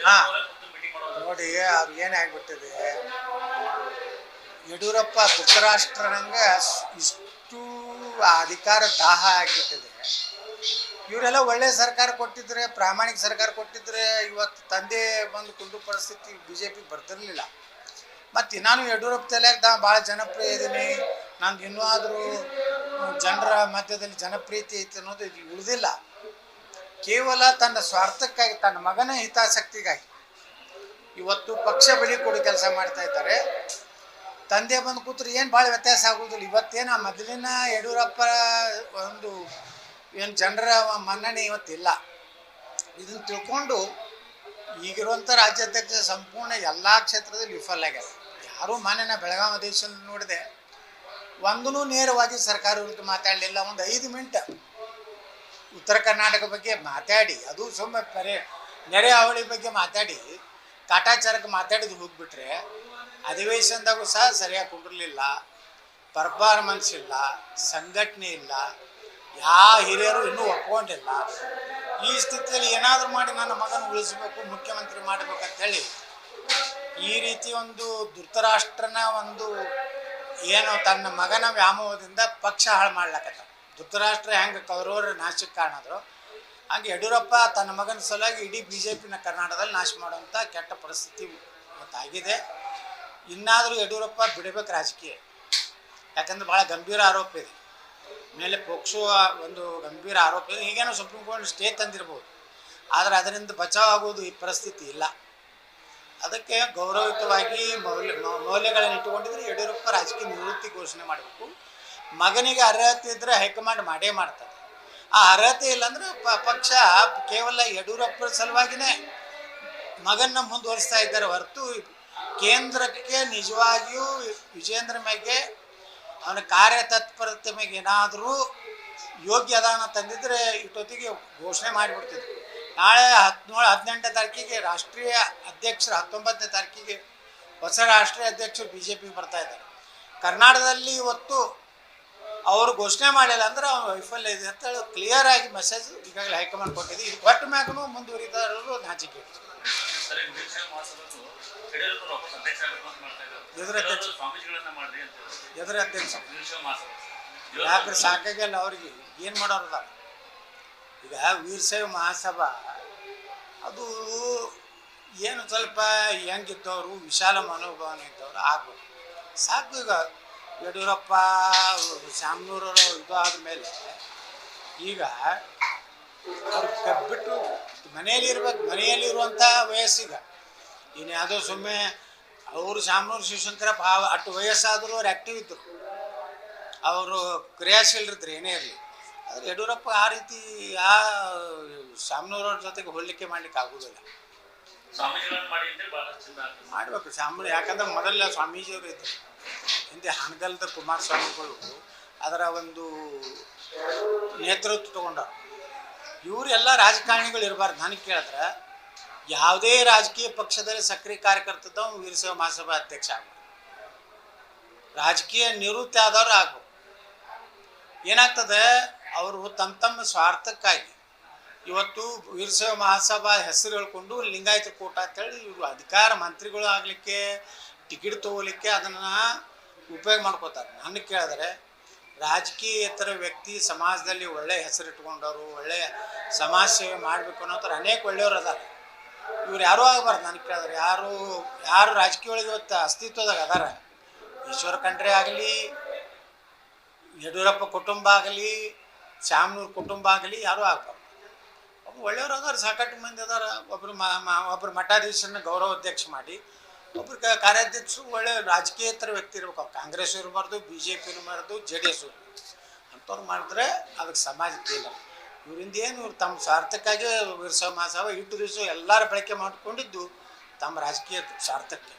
ಹಾಂ ನೋಡಿ, ಅವ್ರು ಏನಾಗ್ಬಿಟ್ಟಿದೆ, ಯಡಿಯೂರಪ್ಪ ಧೃತರಾಷ್ಟ್ರನಂಗೆ ಇಷ್ಟು ಅಧಿಕಾರ ದಾಹ ಆಗಿಬಿಟ್ಟಿದೆ. ಇವರೆಲ್ಲ ಒಳ್ಳೆ ಸರ್ಕಾರ ಕೊಟ್ಟಿದ್ರೆ, ಪ್ರಾಮಾಣಿಕ ಸರ್ಕಾರ ಕೊಟ್ಟಿದ್ರೆ ಇವತ್ತು ತಂದೆ ಬಂದು ಕುಂದು ಪರಿಸ್ಥಿತಿ ಬಿ ಜೆ ಪಿ ಬರ್ತಿರ್ಲಿಲ್ಲ. ಮತ್ತು ನಾನು ಯಡಿಯೂರಪ್ಪ ತಲೆಯಾಗ ಭಾಳ ಜನಪ್ರಿಯ ಇದ್ದೀನಿ, ನಂದು ಇನ್ನೂ ಆದರೂ ಜನರ ಮಧ್ಯದಲ್ಲಿ ಜನಪ್ರಿಯತೆ ಐತೆ ಅನ್ನೋದು ಇದು ಉಳಿದಿಲ್ಲ. ಕೇವಲ ತನ್ನ ಸ್ವಾರ್ಥಕ್ಕಾಗಿ, ತನ್ನ ಮಗನ ಹಿತಾಸಕ್ತಿಗಾಗಿ ಇವತ್ತು ಪಕ್ಷ ಬಲಿ ಕೊಡೋ ಕೆಲಸ ಮಾಡ್ತಾ ಇದ್ದಾರೆ. ತಂದೆ ಬಂದು ಕೂತ್ರೆ ಏನು ಭಾಳ ವ್ಯತ್ಯಾಸ ಆಗೋದಿಲ್ಲ. ಇವತ್ತೇನು ಮೊದಲಿನ ಯಡಿಯೂರಪ್ಪ ಒಂದು ಏನು ಜನರ ಮನ್ನಣೆ ಇವತ್ತಿಲ್ಲ. ಇದನ್ನು ತಿಳ್ಕೊಂಡು ಈಗಿರುವಂಥ ರಾಜ್ಯಾಧ್ಯಕ್ಷ ಸಂಪೂರ್ಣ ಎಲ್ಲ ಕ್ಷೇತ್ರದಲ್ಲಿ ವಿಫಲ ಆಗ್ಯಾರ. ಯಾರೂ ಮಾನ್ಯನ ಬೆಳಗಾವಿ ಅಧಿವೇಶನ ನೋಡಿದೆ, ಒಂದೂ ನೇರವಾಗಿ ಸರ್ಕಾರ ವಿರುದ್ಧ ಮಾತಾಡಲಿಲ್ಲ. ಒಂದು 5 ಮಿನಿಟ್ ಉತ್ತರ ಕರ್ನಾಟಕ ಬಗ್ಗೆ ಮಾತಾಡಿ, ಅದು ಸುಮ್ಮನೆ ನೆರೆ ಹಾವಳಿ ಬಗ್ಗೆ ಮಾತಾಡಿ ಕಾಟಾಚಾರಕ್ಕೆ ಮಾತಾಡಿದ್ದು ಹೋಗ್ಬಿಟ್ರೆ, ಅಧಿವೇಶನದಾಗೂ ಸಹ ಸರಿಯಾಗಿ ಕುಂಡಿರಲಿಲ್ಲ, ಪರ್ಫಾರ್ಮೆನ್ಸ್ ಇಲ್ಲ, ಸಂಘಟನೆ ಇಲ್ಲ, ಯಾವ ಹಿರಿಯರು ಇನ್ನೂ ಒಪ್ಕೊಂಡಿಲ್ಲ. ಈ ಸ್ಥಿತಿಯಲ್ಲಿ ಏನಾದರೂ ಮಾಡಿ ನನ್ನ ಮಗನ ಉಳಿಸಬೇಕು, ಮುಖ್ಯಮಂತ್ರಿ ಮಾಡಬೇಕಂತೇಳಿ ಈ ರೀತಿ ಒಂದು ಧೃತರಾಷ್ಟ್ರನ ಒಂದು ಏನು ತನ್ನ ಮಗನ ವ್ಯಾಮೋಹದಿಂದ ಪಕ್ಷ ಹಾಳು ಮಾಡ್ಲಕತ್ತ. ಧೃತರಾಷ್ಟ್ರ ಹೆಂಗೆ ಕೌರವರ ನಾಶಕ್ಕೆ ಕಾರಣದ್ರು, ಹಂಗೆ ಯಡಿಯೂರಪ್ಪ ತನ್ನ ಮಗನ ಸಲುವಾಗಿ ಇಡೀ ಬಿ ಜೆ ಪಿನ ಕರ್ನಾಟಕದಲ್ಲಿ ನಾಶ ಮಾಡುವಂಥ ಕೆಟ್ಟ ಪರಿಸ್ಥಿತಿ ಇವತ್ತಾಗಿದೆ. ಇನ್ನಾದರೂ ಯಡಿಯೂರಪ್ಪ ಬಿಡಬೇಕು ರಾಜಕೀಯ, ಯಾಕಂದ್ರೆ ಭಾಳ ಗಂಭೀರ ಆರೋಪ ಇದೆ ಮೇಲೆ. ಪೋಕ್ಸೋ ಒಂದು ಗಂಭೀರ ಆರೋಪ ಇದೆ. ಈಗೇನೋ ಸುಪ್ರೀಂ ಕೋರ್ಟ್ ಸ್ಟೇ ತಂದಿರ್ಬೋದು, ಆದರೆ ಅದರಿಂದ ಬಚಾವ್ ಆಗೋದು ಈ ಪರಿಸ್ಥಿತಿ ಇಲ್ಲ. ಅದಕ್ಕೆ ಗೌರವಯುತವಾಗಿ ಮೌಲ್ಯಗಳನ್ನು ಇಟ್ಟುಕೊಂಡಿದ್ರೆ ಯಡಿಯೂರಪ್ಪ ರಾಜಕೀಯ ನಿವೃತ್ತಿ ಘೋಷಣೆ ಮಾಡಬೇಕು. ಮಗನಿಗೆ ಅರ್ಹತೆ ಇದ್ದರೆ ಹೈಕಮಾಂಡ್ ಮಾಡೇ ಮಾಡ್ತದೆ. ಆ ಅರ್ಹತೆ ಇಲ್ಲಾಂದ್ರೆ ಪಕ್ಷ ಕೇವಲ ಯಡಿಯೂರಪ್ಪರ ಸಲುವಾಗಿಯೇ ಮಗನ್ನ ಮುಂದುವರಿಸ್ತಾ ಇದ್ದಾರೆ ಹೊರತು ಕೇಂದ್ರಕ್ಕೆ ನಿಜವಾಗಿಯೂ ವಿಜೇಂದ್ರ ಮೇಲೆ ಅವನ ಕಾರ್ಯತತ್ಪರತೆ ಮೇಲೆ ಏನಾದರೂ ಯೋಗ್ಯ ಅದಾನ ತಂದಿದ್ರೆ ಇಷ್ಟೊತ್ತಿಗೆ ಘೋಷಣೆ ಮಾಡಿಬಿಡ್ತಿದ್ರು. ನಾಳೆ 18ನೇ ತಾರೀಕಿಗೆ ರಾಷ್ಟ್ರೀಯ ಅಧ್ಯಕ್ಷರು, 19ನೇ ತಾರೀಕಿಗೆ ಹೊಸ ರಾಷ್ಟ್ರೀಯ ಅಧ್ಯಕ್ಷರು ಬಿ ಜೆ ಪಿಗೆ ಬರ್ತಾ ಇದ್ದಾರೆ. ಕರ್ನಾಟಕದಲ್ಲಿ ಇವತ್ತು ಅವರು ಘೋಷಣೆ ಮಾಡಿಲ್ಲ ಅಂದ್ರೆ ಅವ್ನು ವೈಫಲ್ಯ ಇದೆ ಅಂತ ಹೇಳಿ ಕ್ಲಿಯರ್ ಆಗಿ ಮೆಸೇಜ್ ಈಗಾಗಲೇ ಹೈಕಮಾಂಡ್ ಕೊಟ್ಟಿದೆ. ಇದು ಕೊಟ್ಟ ಮ್ಯಾಗೂ ಮುಂದುವರಿತಾ ಇರೋದು ನಾಚಿಕೆ. ಎದುರ ಅಧ್ಯಕ್ಷ ಯಾಕ್ರೆ ಸಾಕಾಗಲ್ಲ ಅವ್ರಿಗೆ, ಏನು ಮಾಡೋರದ. ಈಗ ವೀರಶೈವ ಮಹಾಸಭಾ ಅದು ಏನು ಸ್ವಲ್ಪ ಹೆಂಗಿದ್ದವರು, ವಿಶಾಲ ಮನೋಭಾವನೆ ಇದ್ದವರು ಆಗ್ಬೇಕು. ಸಾಕು. ಈಗ ಯಡಿಯೂರಪ್ಪ ಶಾಮನೂರವರು ಇದು ಆದಮೇಲೆ ಈಗ ಅವ್ರು ಬಿಟ್ಟು ಮನೆಯಲ್ಲಿ ಇರ್ಬೇಕು. ಮನೆಯಲ್ಲಿರುವಂಥ ವಯಸ್ಸಿಗೆ ಇನ್ನು ಯಾವುದೋ ಸುಮ್ಮನೆ ಅವರು ಶಾಮನೂರು ಶಿವಶಂಕರಪ್ಪ ಅಷ್ಟು ವಯಸ್ಸಾದರೂ ಅವ್ರು ಆ್ಯಕ್ಟಿವ್ ಇದ್ದರು, ಅವರು ಕ್ರಿಯಾಶೀಲರಿದ್ರು ಏನೇ ಇರಲಿ. ಆದರೆ ಯಡಿಯೂರಪ್ಪ ಆ ರೀತಿ ಆ ಶಾಮನೂರವ್ರ ಜೊತೆಗೆ ಹೋಲಿಕೆ ಮಾಡ್ಲಿಕ್ಕೆ ಆಗೋದಿಲ್ಲ. ಮಾಡಬೇಕು ಶಾಮನೂರು, ಯಾಕಂದ್ರೆ ಮೊದಲ ಸ್ವಾಮೀಜಿಯವರು ಇದ್ದರು, ಹಿಂದೆ ಹಾನಗಲ್ದ ಕುಮಾರಸ್ವಾಮಿಗಳು ಅದರ ಒಂದು ನೇತೃತ್ವ ತಗೊಂಡರು. ಇವರು ಎಲ್ಲ ರಾಜಕಾರಣಿಗಳು ಇರಬಾರ್ದು. ನನಗೆ ಕೇಳಿದ್ರೆ ಯಾವುದೇ ರಾಜಕೀಯ ಪಕ್ಷದಲ್ಲಿ ಸಕ್ರಿಯ ಕಾರ್ಯಕರ್ತದ ವೀರಶೈವ ಮಹಾಸಭಾ ಅಧ್ಯಕ್ಷ ಆಗ್ಬೋದು, ರಾಜಕೀಯ ನಿವೃತ್ತಿ ಆದವರು ಆಗ್ಬೋದು. ಏನಾಗ್ತದೆ, ಅವರು ತಮ್ಮ ಸ್ವಾರ್ಥಕ್ಕಾಗಿ ಇವತ್ತು ವೀರಶೈವ ಮಹಾಸಭಾ ಹೆಸರು ಹೇಳ್ಕೊಂಡು ಲಿಂಗಾಯತ ಕೂಟ ಅಂತೇಳಿ ಇವರು ಅಧಿಕಾರ ಮಂತ್ರಿಗಳು ಆಗಲಿಕ್ಕೆ, ಟಿಕೆಟ್ ತೊಗೋಲಿಕ್ಕೆ ಅದನ್ನು ಉಪಯೋಗ ಮಾಡ್ಕೋತಾರೆ. ನನಗೆ ಕೇಳಿದ್ರೆ ರಾಜಕೀಯೇತರ ವ್ಯಕ್ತಿ ಸಮಾಜದಲ್ಲಿ ಒಳ್ಳೆಯ ಹೆಸರಿಟ್ಕೊಂಡವರು, ಒಳ್ಳೆಯ ಸಮಾಜ ಸೇವೆ ಮಾಡಬೇಕು ಅನ್ನೋಥರ ಅನೇಕ ಒಳ್ಳೆಯವರು ಅದಾರೆ. ಇವ್ರು ಯಾರೂ ಆಗಬಾರ್ದು. ನನಗೆ ಕೇಳಿದ್ರೆ ಯಾರು ರಾಜಕೀಯ ಒಳಗೆ ಇವತ್ತು ಅಸ್ತಿತ್ವದಾಗ ಅದಾರ, ಈಶ್ವರ ಖಂಡ್ರೆ ಆಗಲಿ, ಯಡಿಯೂರಪ್ಪ ಕುಟುಂಬ ಆಗಲಿ, ಶಾಮನೂರು ಕುಟುಂಬ ಆಗಲಿ, ಯಾರೂ ಆಗಬಾರ್ದು. ಒಬ್ಬರು ಒಳ್ಳೆಯವರು ಅದಾರ, ಸಾಕಷ್ಟು ಮಂದಿ ಅದಾರ. ಒಬ್ಬರು ಮಠಾಧೀಶರನ್ನ ಗೌರವ ಅಧ್ಯಕ್ಷ ಮಾಡಿ, ಒಬ್ಬರು ಕಾರ್ಯಾಧ್ಯಕ್ಷರು ಒಳ್ಳೆ ರಾಜಕೀಯೇತರ ವ್ಯಕ್ತಿ ಇರ್ಬೇಕು. ಅವ್ರು ಕಾಂಗ್ರೆಸ್ ಇರಬಾರ್ದು, ಬಿ ಜೆ ಪಿ ಇರಬಾರ್ದು, ಜೆ ಡಿ ಎಸ್ ಅಂಥವ್ರು ಮಾಡಿದ್ರೆ ಅದಕ್ಕೆ ಸಮಾಜಕ್ಕೆ ಇಲ್ಲ. ಇವರಿಂದ ಏನು, ಇವ್ರು ತಮ್ಮ ಸ್ವಾರ್ಥಕ್ಕಾಗಿ ವೀರಶೈವ ಮಹಾಸಭಾ ಇಟ್ಟು ದಿವಸ ಎಲ್ಲರೂ ಬಳಕೆ ಮಾಡಿಕೊಂಡಿದ್ದು ತಮ್ಮ ರಾಜಕೀಯ ಸ್ವಾರ್ಥಕ್ಕೆ.